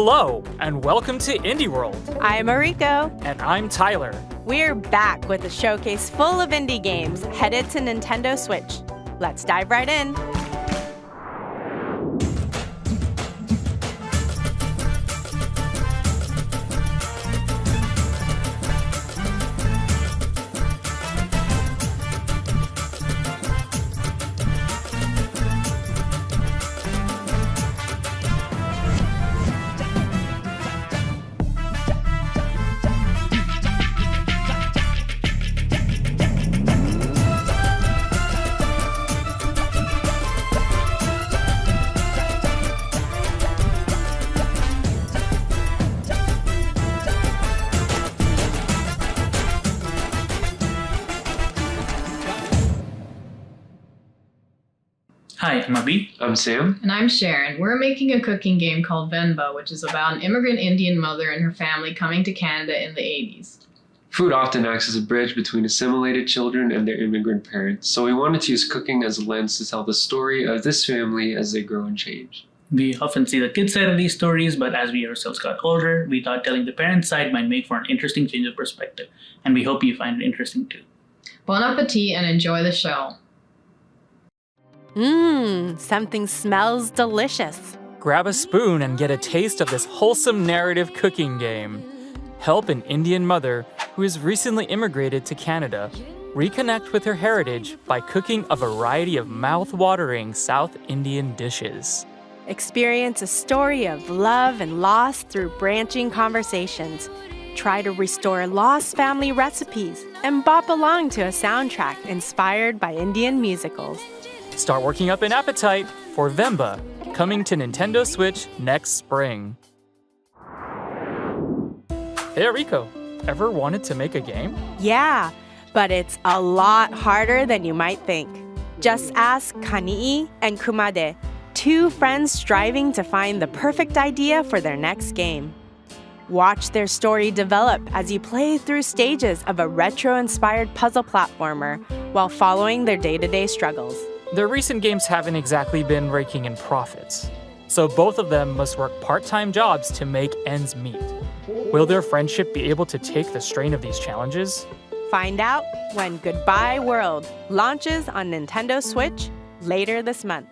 Hello, and welcome to Indie World. I'm Mariko. And I'm Tyler. We're back with a showcase full of indie games headed to Nintendo Switch. Let's dive right in. Hi, I'm Abhi. I'm Sam. And I'm Sharon. We're making a cooking game called Venba, which is about an immigrant Indian mother and her family coming to Canada in the 80s. Food often acts as a bridge between assimilated children and their immigrant parents, so we wanted to use cooking as a lens to tell the story of this family as they grow and change. We often see the kids' side of these stories, but as we ourselves got older, we thought telling the parents' side might make for an interesting change of perspective, and we hope you find it interesting too. Bon appetit and enjoy the show. Something smells delicious. Grab a spoon and get a taste of this wholesome narrative cooking game. Help an Indian mother who has recently immigrated to Canada reconnect with her heritage by cooking a variety of mouth-watering South Indian dishes. Experience a story of love and loss through branching conversations. Try to restore lost family recipes and bop along to a soundtrack inspired by Indian musicals. Start working up an appetite for Venba, coming to Nintendo Switch next spring. Hey Rico, ever wanted to make a game? Yeah, but it's a lot harder than you might think. Just ask Kani'i and Kumade, two friends striving to find the perfect idea for their next game. Watch their story develop as you play through stages of a retro-inspired puzzle platformer while following their day-to-day struggles. Their recent games haven't exactly been raking in profits, so both of them must work part-time jobs to make ends meet. Will their friendship be able to take the strain of these challenges? Find out when Goodbye World launches on Nintendo Switch later this month.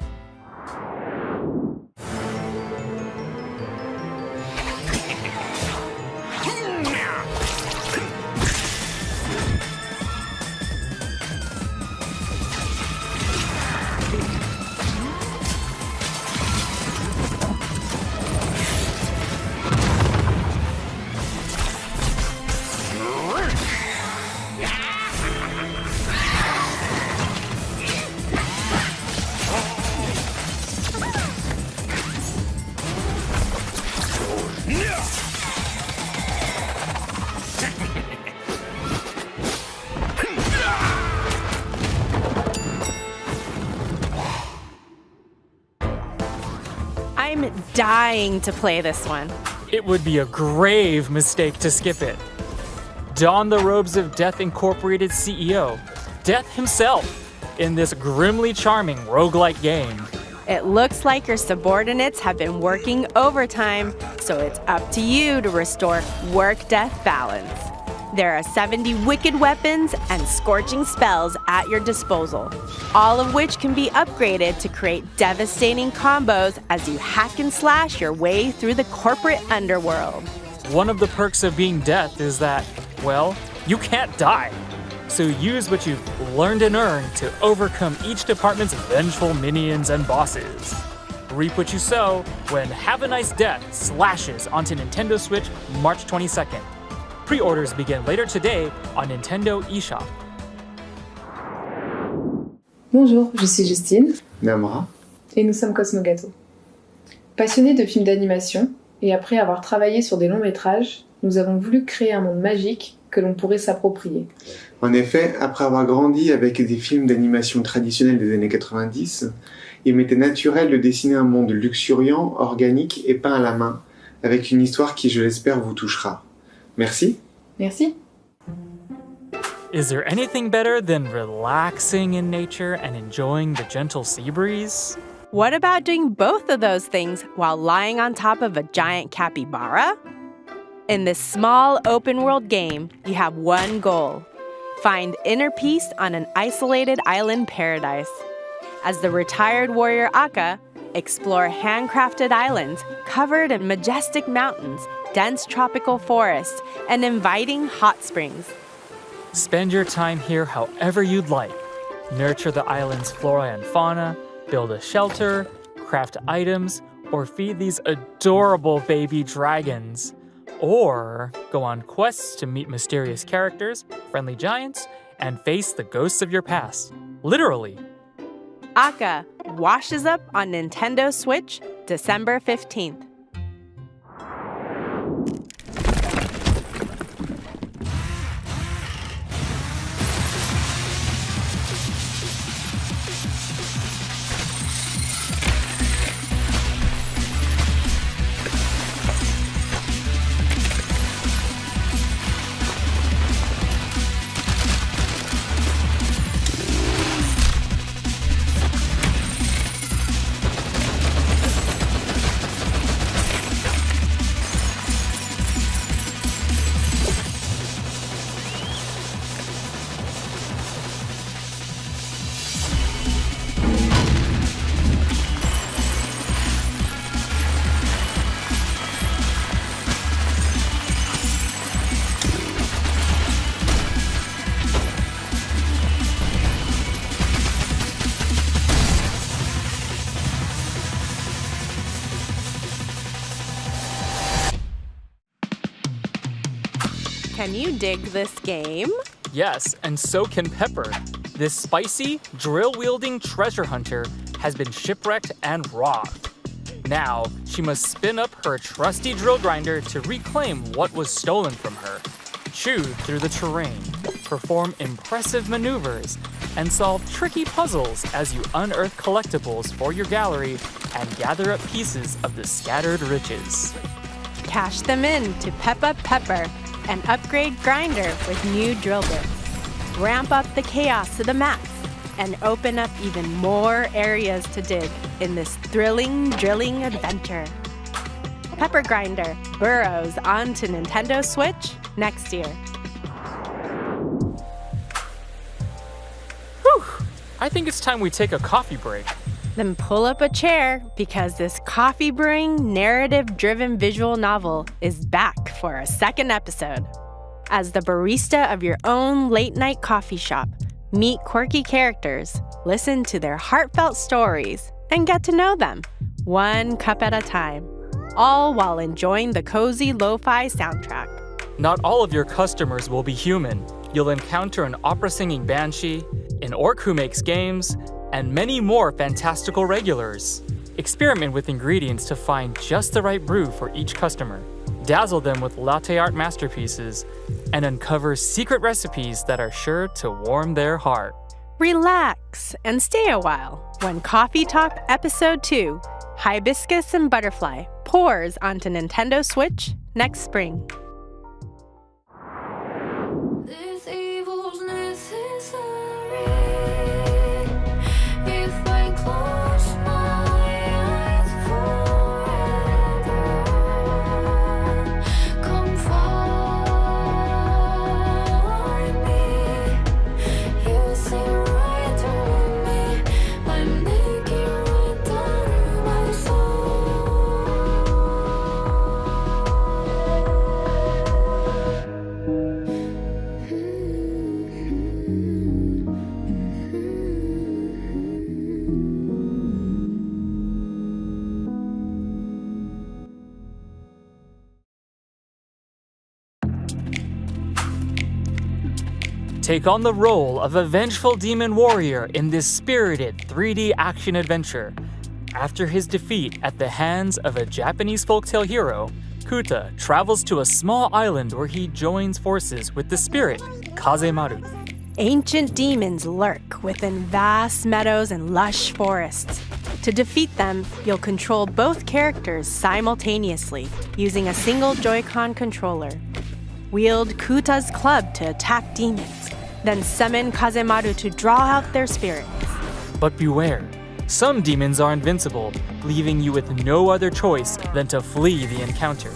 I'm dying to play this one. It would be a grave mistake to skip it. Don the robes of Death Incorporated CEO, Death himself, in this grimly charming roguelike game. It looks like your subordinates have been working overtime, so it's up to you to restore work-death balance. There are 70 wicked weapons and scorching spells at your disposal, all of which can be upgraded to create devastating combos as you hack and slash your way through the corporate underworld. One of the perks of being Death is that, well, you can't die. So use what you've learned and earned to overcome each department's vengeful minions and bosses. Reap what you sow when Have a Nice Death slashes onto Nintendo Switch March 22nd. Pre-orders begin later today on Nintendo eShop. Bonjour, je suis Justine. Namra. Et nous sommes Cosmogato. Passionnés de films d'animation, et après avoir travaillé sur des longs métrages, nous avons voulu créer un monde magique que l'on pourrait s'approprier. En effet, après avoir grandi avec des films d'animation traditionnels des années 90, il m'était naturel de dessiner un monde luxuriant, organique et peint à la main, avec une histoire qui, je l'espère, vous touchera. Merci. Merci. Is there anything better than relaxing in nature and enjoying the gentle sea breeze? What about doing both of those things while lying on top of a giant capybara? In this small open-world game, you have one goal. Find inner peace on an isolated island paradise. As the retired warrior Akka, explore handcrafted islands covered in majestic mountains, dense tropical forests, and inviting hot springs. Spend your time here however you'd like. Nurture the island's flora and fauna, build a shelter, craft items, or feed these adorable baby dragons. Or go on quests to meet mysterious characters, friendly giants, and face the ghosts of your past. Literally. Akka washes up on Nintendo Switch December 15th. Can you dig this game? Yes, and so can Pepper. This spicy, drill-wielding treasure hunter has been shipwrecked and robbed. Now, she must spin up her trusty drill grinder to reclaim what was stolen from her, chew through the terrain, perform impressive maneuvers, and solve tricky puzzles as you unearth collectibles for your gallery and gather up pieces of the scattered riches. Cash them in to Pep Up Pepper and upgrade Grinder with new drill bits. Ramp up the chaos of the maps and open up even more areas to dig in this thrilling drilling adventure. Pepper Grinder burrows onto Nintendo Switch next year. Whew! I think it's time we take a coffee break. Then pull up a chair because this coffee brewing, narrative-driven visual novel is back for a second episode. As the barista of your own late-night coffee shop, meet quirky characters, listen to their heartfelt stories, and get to know them, one cup at a time, all while enjoying the cozy lo-fi soundtrack. Not all of your customers will be human. You'll encounter an opera-singing banshee, an orc who makes games, and many more fantastical regulars. Experiment with ingredients to find just the right brew for each customer. Dazzle them with latte art masterpieces, and uncover secret recipes that are sure to warm their heart. Relax and stay a while when Coffee Talk Episode 2, Hibiscus and Butterfly, pours onto Nintendo Switch next spring. This evil's necessary. If I close my eyes forever, come find me. You see right through me. I'm naked right down to my Take on the role of a vengeful demon warrior in this spirited 3D action adventure. After his defeat at the hands of a Japanese folktale hero, Kuta travels to a small island where he joins forces with the spirit, Kazemaru. Ancient demons lurk within vast meadows and lush forests. To defeat them, you'll control both characters simultaneously using a single Joy-Con controller. Wield Kuta's club to attack demons, then summon Kazemaru to draw out their spirits. But beware, Some demons are invincible, leaving you with no other choice than to flee the encounter.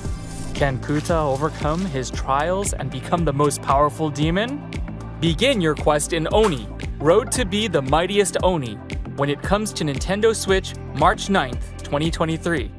Can Kuta overcome his trials and become the most powerful demon? Begin your quest in Oni, Road to be the Mightiest Oni, when it comes to Nintendo Switch, March 9th, 2023.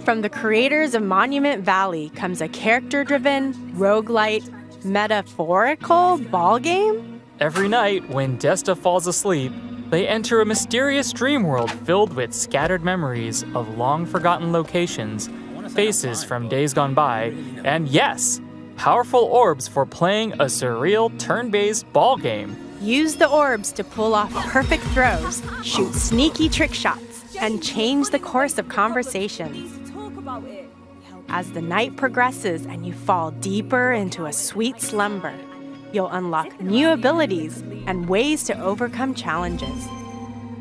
From the creators of Monument Valley comes a character-driven, roguelite, metaphorical ball game? Every night, when Desta falls asleep, they enter a mysterious dream world filled with scattered memories of long-forgotten locations, faces from days gone by, and yes, powerful orbs for playing a surreal turn-based ball game. Use the orbs to pull off perfect throws, shoot sneaky trick shots, and change the course of conversations. As the night progresses and you fall deeper into a sweet slumber, you'll unlock new abilities and ways to overcome challenges.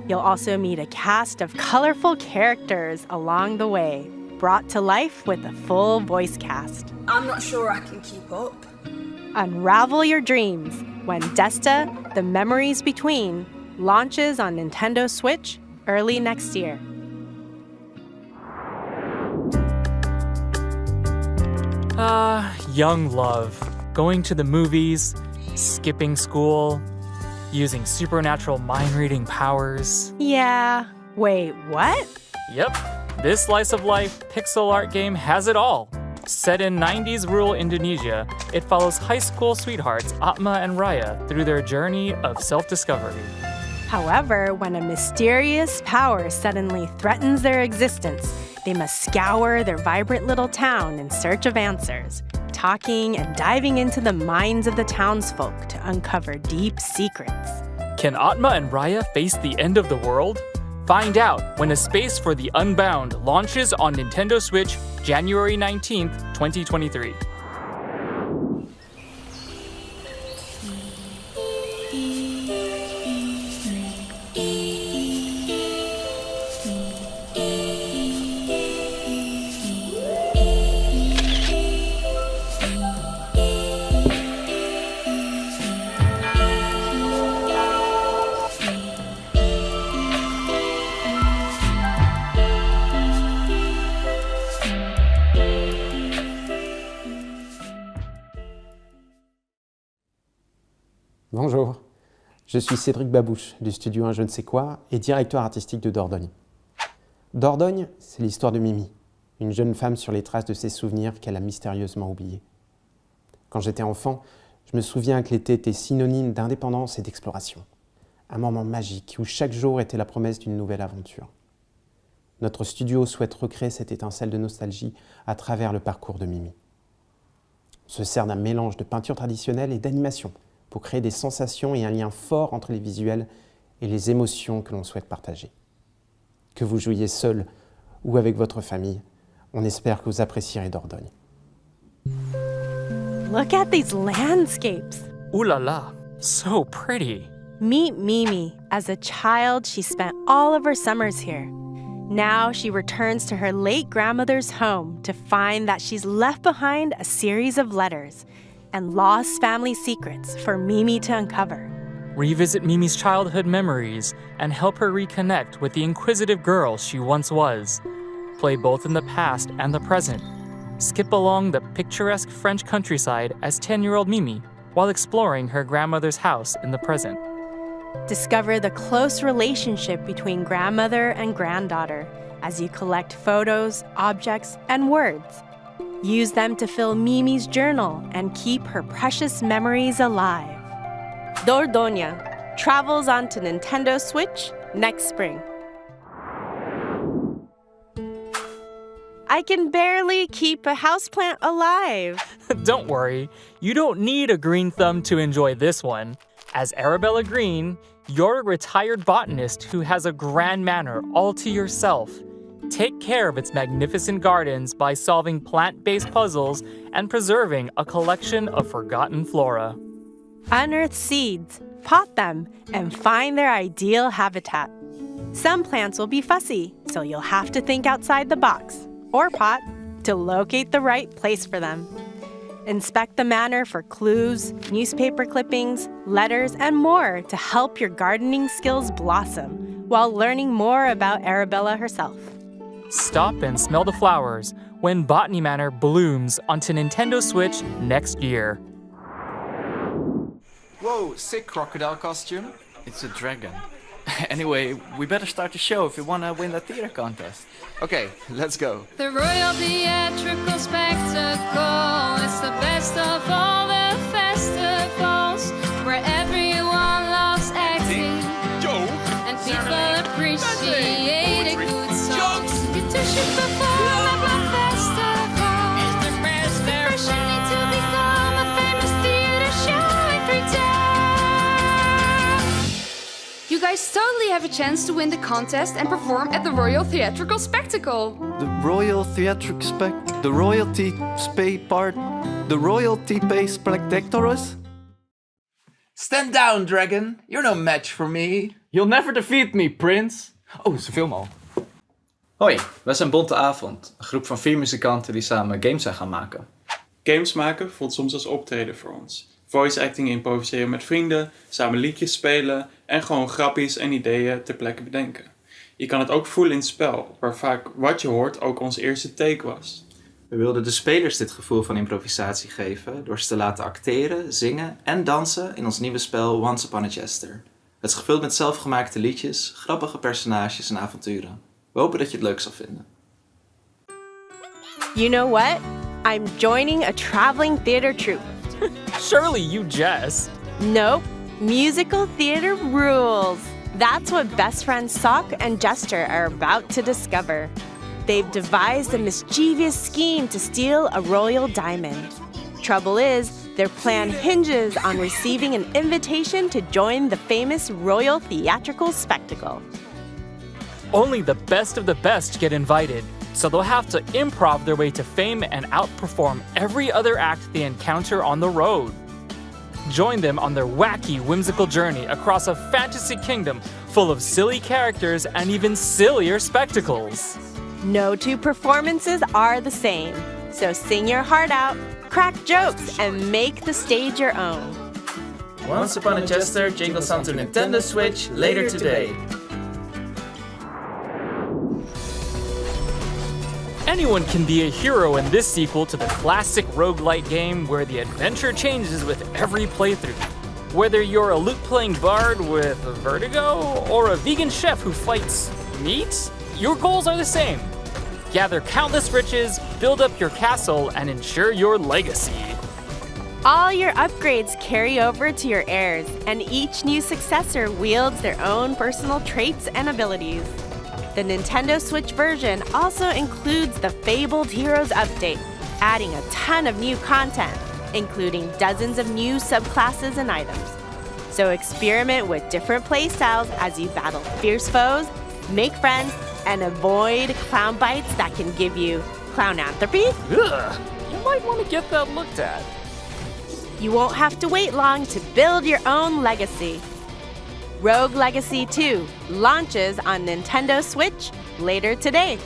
You'll also meet a cast of colorful characters along the way, brought to life with a full voice cast. I'm not sure I can keep up. Unravel your dreams when Desta, The Memories Between, launches on Nintendo Switch early next year. Young love. Going to the movies, skipping school, using supernatural mind-reading powers. Yeah. Wait, what? Yep, this slice of life pixel art game has it all. Set in 90s rural Indonesia, it follows high school sweethearts Atma and Raya through their journey of self-discovery. However, when a mysterious power suddenly threatens their existence, they must scour their vibrant little town in search of answers, talking and diving into the minds of the townsfolk to uncover deep secrets. Can Atma and Raya face the end of the world? Find out when A Space for the Unbound launches on Nintendo Switch January 19th, 2023. Bonjour, je suis Cédric Babouche du studio Un Je ne sais quoi et directeur artistique de Dordogne. Dordogne, c'est l'histoire de Mimi, une jeune femme sur les traces de ses souvenirs qu'elle a mystérieusement oubliés. Quand j'étais enfant, je me souviens que l'été était synonyme d'indépendance et d'exploration. Un moment magique où chaque jour était la promesse d'une nouvelle aventure. Notre studio souhaite recréer cette étincelle de nostalgie à travers le parcours de Mimi. On se sert d'un mélange de peinture traditionnelle et d'animation pour créer des sensations et un lien fort entre les visuels et les émotions que l'on souhaite partager. Que vous jouiez seul ou avec votre famille, on espère que vous apprécierez Dordogne. Look at these landscapes. Ooh la la, so pretty. Meet Mimi. As a child, she spent all of her summers here. Now she returns to her late grandmother's home to find that she's left behind a series of letters and lost family secrets for Mimi to uncover. Revisit Mimi's childhood memories and help her reconnect with the inquisitive girl she once was. Play both in the past and the present. Skip along the picturesque French countryside as 10-year-old Mimi while exploring her grandmother's house in the present. Discover the close relationship between grandmother and granddaughter as you collect photos, objects, and words. Use them to fill Mimi's journal and keep her precious memories alive. Dordogne, travels onto Nintendo Switch next spring. I can barely keep a houseplant alive. Don't worry, you don't need a green thumb to enjoy this one. As Arabella Green, you're a retired botanist who has a grand manor all to yourself. Take care of its magnificent gardens by solving plant-based puzzles and preserving a collection of forgotten flora. Unearth seeds, pot them, and find their ideal habitat. Some plants will be fussy, so you'll have to think outside the box, or pot, to locate the right place for them. Inspect the manor for clues, newspaper clippings, letters, and more to help your gardening skills blossom while learning more about Arabella herself. Stop and smell the flowers when Botany Manor blooms onto Nintendo Switch next year. Whoa, sick crocodile costume. It's a dragon. Anyway, we better start the show if we want to win the theater contest. Okay, let's go. The Royal Theatrical Spectacle. It's the best of all the festivals where everyone loves acting and people appreciate a good song. You two should perform at my festival. First you need to become a famous theater show every day. You guys totally have a chance to win the contest and perform at the Royal Theatrical Spectacle. The Royal Theatric Spec... The Royalty Spay Part... The Royalty Pay Spectaculars? Stand down, dragon. You're no match for me. You'll never defeat me, Prince. Oh, ze filmen al. Hoi, wij zijn Bonte Avond, een groep van 4 muzikanten die samen games zijn gaan maken. Games maken voelt soms als optreden voor ons. Voice acting improviseren met vrienden, samen liedjes spelen en gewoon grappies en ideeën ter plekke bedenken. Je kan het ook voelen in het spel, waar vaak wat je hoort ook ons eerste take was. We wilden de spelers dit gevoel van improvisatie geven door ze te laten acteren, zingen en dansen in ons nieuwe spel Once Upon a Jester. Het is gevuld met zelfgemaakte liedjes, grappige personages en avonturen. We hopen dat je het leuk zal vinden. You know what? I'm joining a traveling theater troupe. Surely you jest. Nope. Musical theater rules. That's what best friends Sock and Jester are about to discover. They've devised a mischievous scheme to steal a royal diamond. Trouble is, their plan hinges on receiving an invitation to join the famous Royal Theatrical Spectacle. Only the best of the best get invited, so they'll have to improv their way to fame and outperform every other act they encounter on the road. Join them on their wacky, whimsical journey across a fantasy kingdom full of silly characters and even sillier spectacles. No two performances are the same, so sing your heart out, crack jokes, and make the stage your own. Once Upon a Jester jingles onto Nintendo Switch later today. Anyone can be a hero in this sequel to the classic roguelite game where the adventure changes with every playthrough. Whether you're a lute-playing bard with vertigo or a vegan chef who fights meat, your goals are the same. Gather countless riches, build up your castle, and ensure your legacy. All your upgrades carry over to your heirs, and each new successor wields their own personal traits and abilities. The Nintendo Switch version also includes the Fabled Heroes update, adding a ton of new content, including dozens of new subclasses and items. So experiment with different playstyles as you battle fierce foes, make friends, and avoid clown bites that can give you clownanthropy. Ugh, you might want to get that looked at. You won't have to wait long to build your own legacy. Rogue Legacy 2 launches on Nintendo Switch later today.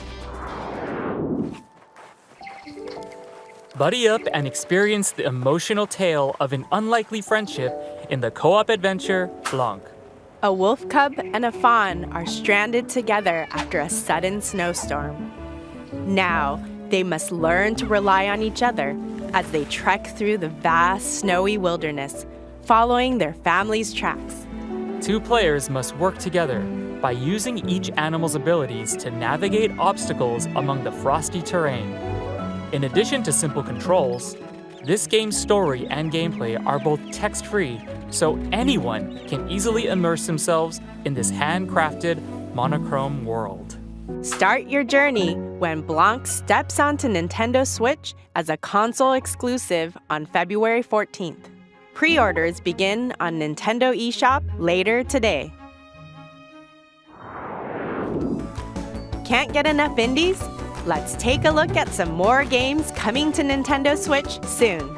Buddy up and experience the emotional tale of an unlikely friendship in the co-op adventure Blanc. A wolf cub and a fawn are stranded together after a sudden snowstorm. Now, they must learn to rely on each other as they trek through the vast snowy wilderness, following their family's tracks. 2 players must work together by using each animal's abilities to navigate obstacles among the frosty terrain. In addition to simple controls, this game's story and gameplay are both text-free so anyone can easily immerse themselves in this handcrafted, monochrome world. Start your journey when Blanc steps onto Nintendo Switch as a console exclusive on February 14th. Pre-orders begin on Nintendo eShop later today. Can't get enough indies? Let's take a look at some more games coming to Nintendo Switch soon.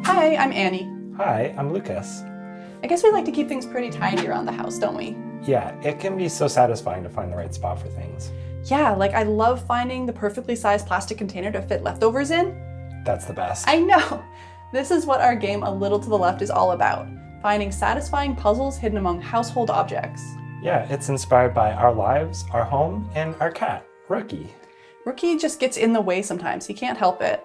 Hi, I'm Annie. Hi, I'm Lucas. I guess we like to keep things pretty tidy around the house, don't we? Yeah, it can be so satisfying to find the right spot for things. Yeah, like I love finding the perfectly sized plastic container to fit leftovers in. That's the best. I know! This is what our game A Little to the Left is all about. Finding satisfying puzzles hidden among household objects. Yeah, it's inspired by our lives, our home, and our cat, Rookie. Rookie just gets in the way sometimes. He can't help it.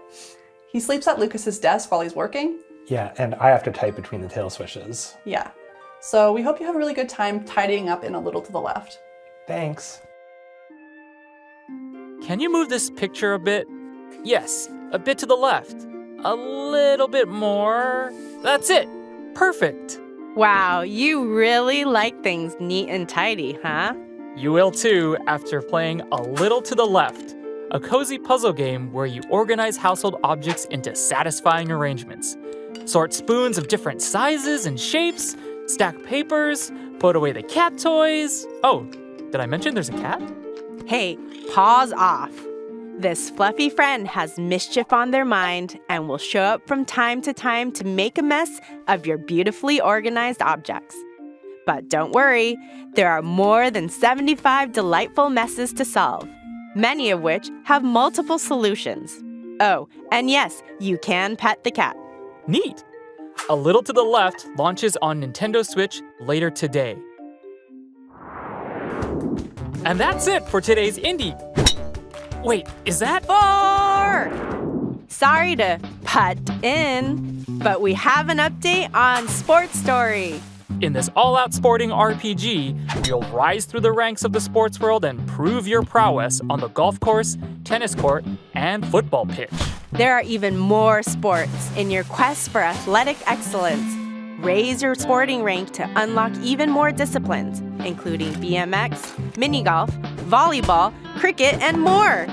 He sleeps at Lucas's desk while he's working. Yeah, and I have to type between the tail switches. Yeah. So we hope you have a really good time tidying up in A Little to the Left. Thanks. Can you move this picture a bit? Yes, a bit to the left. A little bit more. That's it. Perfect. Wow, you really like things neat and tidy, huh? You will too after playing A Little to the Left, a cozy puzzle game where you organize household objects into satisfying arrangements. Sort spoons of different sizes and shapes, stack papers, put away the cat toys. Oh, did I mention there's a cat? Hey, pause off. This fluffy friend has mischief on their mind and will show up from time to time to make a mess of your beautifully organized objects. But don't worry, there are more than 75 delightful messes to solve, many of which have multiple solutions. Oh, and yes, you can pet the cat. Neat. A Little to the Left launches on Nintendo Switch later today. And that's it for today's Indie. Wait, is that 4? Sorry to butt in, but we have an update on Sports Story. In this all-out sporting RPG, you'll rise through the ranks of the sports world and prove your prowess on the golf course, tennis court, and football pitch. There are even more sports in your quest for athletic excellence. Raise your sporting rank to unlock even more disciplines, including BMX, mini golf, volleyball, cricket, and more.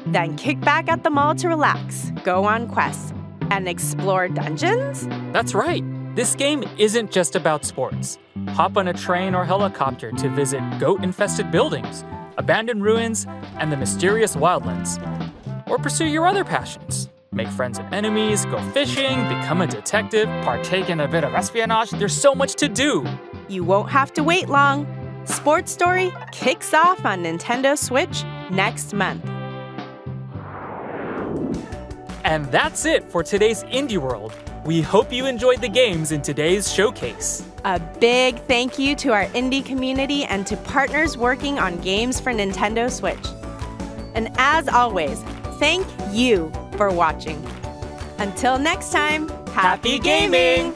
Then kick back at the mall to relax, go on quests, and explore dungeons? That's right. This game isn't just about sports. Hop on a train or helicopter to visit goat-infested buildings, abandoned ruins, and the mysterious wildlands. Or pursue your other passions. Make friends and enemies, go fishing, become a detective, partake in a bit of espionage. There's so much to do. You won't have to wait long. Sports Story kicks off on Nintendo Switch next month. And that's it for today's Indie World. We hope you enjoyed the games in today's showcase. A big thank you to our indie community and to partners working on games for Nintendo Switch. And as always, thank you for watching. Until next time, happy gaming!